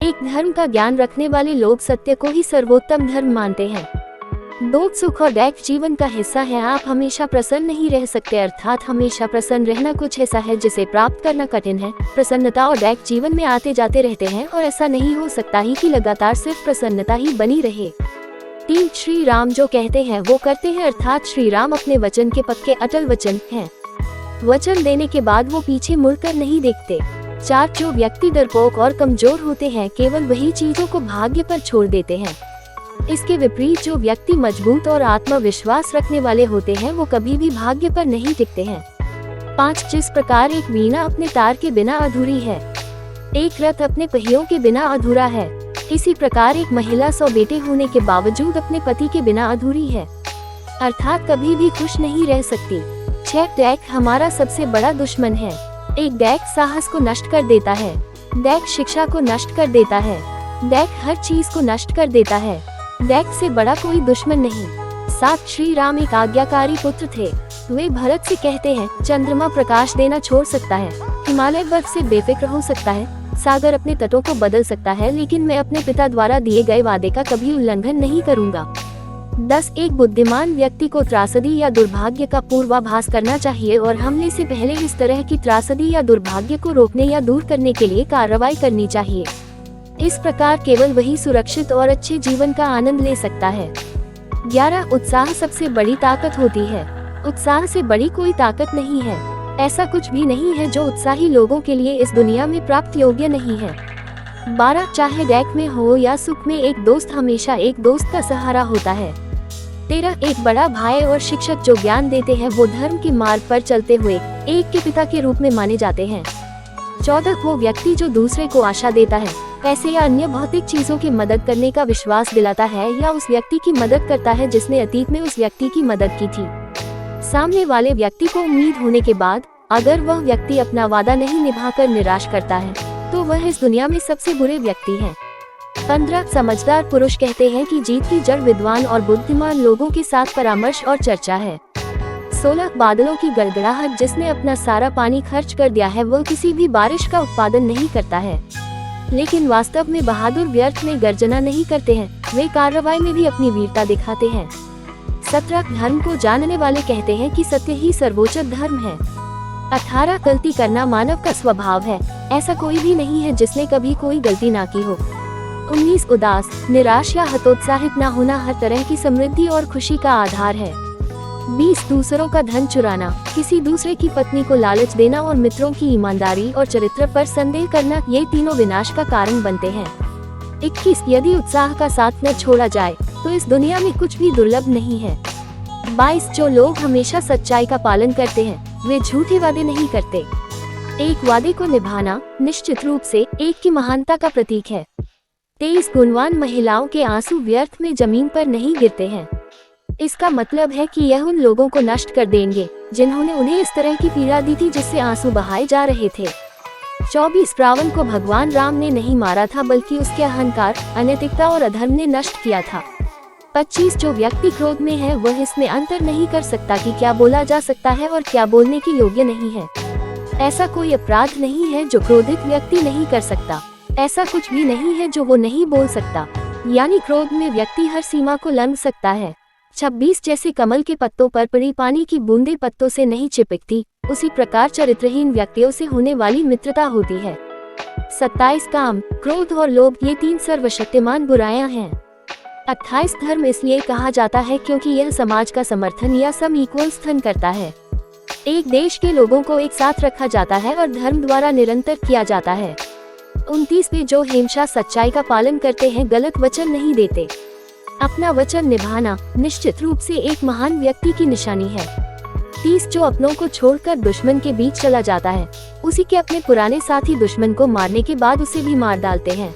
एक धर्म का ज्ञान रखने वाले लोग सत्य को ही सर्वोत्तम धर्म मानते हैं। दुख सुख और दैक जीवन का हिस्सा है। आप हमेशा प्रसन्न नहीं रह सकते, अर्थात हमेशा प्रसन्न रहना कुछ ऐसा है जिसे प्राप्त करना कठिन है। प्रसन्नता और दैक जीवन में आते जाते रहते हैं और ऐसा नहीं हो सकता ही कि लगातार सिर्फ प्रसन्नता ही बनी रहे। 3 श्री राम जो कहते हैं वो करते हैं, अर्थात श्री राम अपने वचन के पक्के अटल वचन हैं। वचन देने के बाद वो पीछे मुड़कर नहीं देखते। 4 जो व्यक्ति डरपोक और कमजोर होते हैं, केवल वही चीजों को भाग्य पर छोड़ देते हैं। इसके विपरीत जो व्यक्ति मजबूत और आत्मविश्वास रखने वाले होते हैं, वो कभी भी भाग्य पर नहीं टिकते हैं। 5 जिस प्रकार एक वीणा अपने तार के बिना अधूरी है, एक रथ अपने पहियों के बिना अधूरा है, इसी प्रकार एक महिला 100 बेटे होने के बावजूद अपने पति के बिना अधूरी है, अर्थात कभी भी खुश नहीं रह सकती। 6 दैक हमारा सबसे बड़ा दुश्मन है। एक दैक साहस को नष्ट कर देता है, दैक शिक्षा को नष्ट कर देता है, दैक हर चीज को नष्ट कर देता है। दैक से बड़ा कोई दुश्मन नहीं। 7 श्री राम एक आज्ञाकारी पुत्र थे। वे भरत से कहते हैं, चंद्रमा प्रकाश देना छोड़ सकता है, हिमालय बर्फ से बेफिक्र हो सकता है, सागर अपने तटों को बदल सकता है, लेकिन मैं अपने पिता द्वारा दिए गए वादे का कभी उल्लंघन नहीं करूंगा। 10 एक बुद्धिमान व्यक्ति को त्रासदी या दुर्भाग्य का पूर्वाभास करना चाहिए और हमले से पहले इस तरह की त्रासदी या दुर्भाग्य को रोकने या दूर करने के लिए कार्रवाई करनी चाहिए। इस प्रकार केवल वही सुरक्षित और अच्छे जीवन का आनंद ले सकता है। 11 उत्साह सबसे बड़ी ताकत होती है। उत्साह से बड़ी कोई ताकत नहीं है। ऐसा कुछ भी नहीं है जो उत्साही लोगों के लिए इस दुनिया में प्राप्त योग्य नहीं है। 12 चाहे दैक में हो या सुख में, एक दोस्त हमेशा एक दोस्त का सहारा होता है। 13 एक बड़ा भाई और शिक्षक जो ज्ञान देते हैं वो धर्म के मार्ग पर चलते हुए एक के पिता के रूप में माने जाते हैं। 14 वो व्यक्ति जो दूसरे को आशा देता है, पैसे या अन्य भौतिक चीजों की मदद करने का विश्वास दिलाता है, या उस व्यक्ति की मदद करता है जिसने अतीत में उस व्यक्ति की मदद की थी। सामने वाले व्यक्ति को उम्मीद होने के बाद अगर वह व्यक्ति अपना वादा नहीं निभाकर निराश करता है तो वह इस दुनिया में सबसे बुरे व्यक्ति हैं। 15 समझदार पुरुष कहते हैं कि जीत की जड़ विद्वान और बुद्धिमान लोगों के साथ परामर्श और चर्चा है। 16 बादलों की गड़गड़ाहट, जिसने अपना सारा पानी खर्च कर दिया है वह किसी भी बारिश का उत्पादन नहीं करता है, लेकिन वास्तव में बहादुर व्यर्थ में गर्जना नहीं करते हैं, वे कार्रवाई में भी अपनी वीरता दिखाते हैं। 17 धर्म को जानने वाले कहते हैं कि सत्य ही सर्वोच्च धर्म है। 18 गलती करना मानव का स्वभाव है, ऐसा कोई भी नहीं है जिसने कभी कोई गलती ना की हो। 19 उदास, निराश या हतोत्साहित न होना हर तरह की समृद्धि और खुशी का आधार है। 20 दूसरों का धन चुराना, किसी दूसरे की पत्नी को लालच देना और मित्रों की ईमानदारी और चरित्र पर संदेह करना, ये तीनों विनाश का कारण बनते हैं। 21 यदि उत्साह का साथ न छोड़ा जाए तो इस दुनिया में कुछ भी दुर्लभ नहीं है। 22 जो लोग हमेशा सच्चाई का पालन करते हैं वे झूठे वादे नहीं करते। एक वादे को निभाना निश्चित रूप से एक की महानता का प्रतीक है। 23 गुणवान महिलाओं के आंसू व्यर्थ में जमीन पर नहीं गिरते हैं। इसका मतलब है कि यह उन लोगों को नष्ट कर देंगे जिन्होंने उन्हें इस तरह की पीड़ा दी थी जिससे आंसू बहाए जा रहे थे। 24 रावण को भगवान राम ने नहीं मारा था बल्कि उसके अहंकार, अनैतिकता और अधर्म ने नष्ट किया था। 25 जो व्यक्ति क्रोध में है वह इसमें अंतर नहीं कर सकता कि क्या बोला जा सकता है और क्या बोलने की योग्य नहीं है। ऐसा कोई अपराध नहीं है जो क्रोधित व्यक्ति नहीं कर सकता, ऐसा कुछ भी नहीं है जो वो नहीं बोल सकता, यानी क्रोध में व्यक्ति हर सीमा को लंघ सकता है। 26 जैसे कमल के पत्तों पर पड़ी पानी की बूंदें पत्तों से नहीं चिपकती, उसी प्रकार चरित्रहीन व्यक्तियों से होने वाली मित्रता होती है। 27 काम, क्रोध और लोभ ये 3 सर्वशक्तिमान बुराइयां हैं। 28 धर्म इसलिए कहा जाता है क्योंकि यह समाज का समर्थन या सम इक्वल स्थन करता है। एक देश के लोगों को एक साथ रखा जाता है और धर्म द्वारा निरंतर किया जाता है। 29 वे जो हमेशा सच्चाई का पालन करते हैं, गलत वचन नहीं देते। अपना वचन निभाना निश्चित रूप से एक महान व्यक्ति की निशानी है। 30 जो अपनों को छोड़कर दुश्मन के बीच चला जाता है, उसी के अपने पुराने साथी दुश्मन को मारने के बाद उसे भी मार डालते हैं।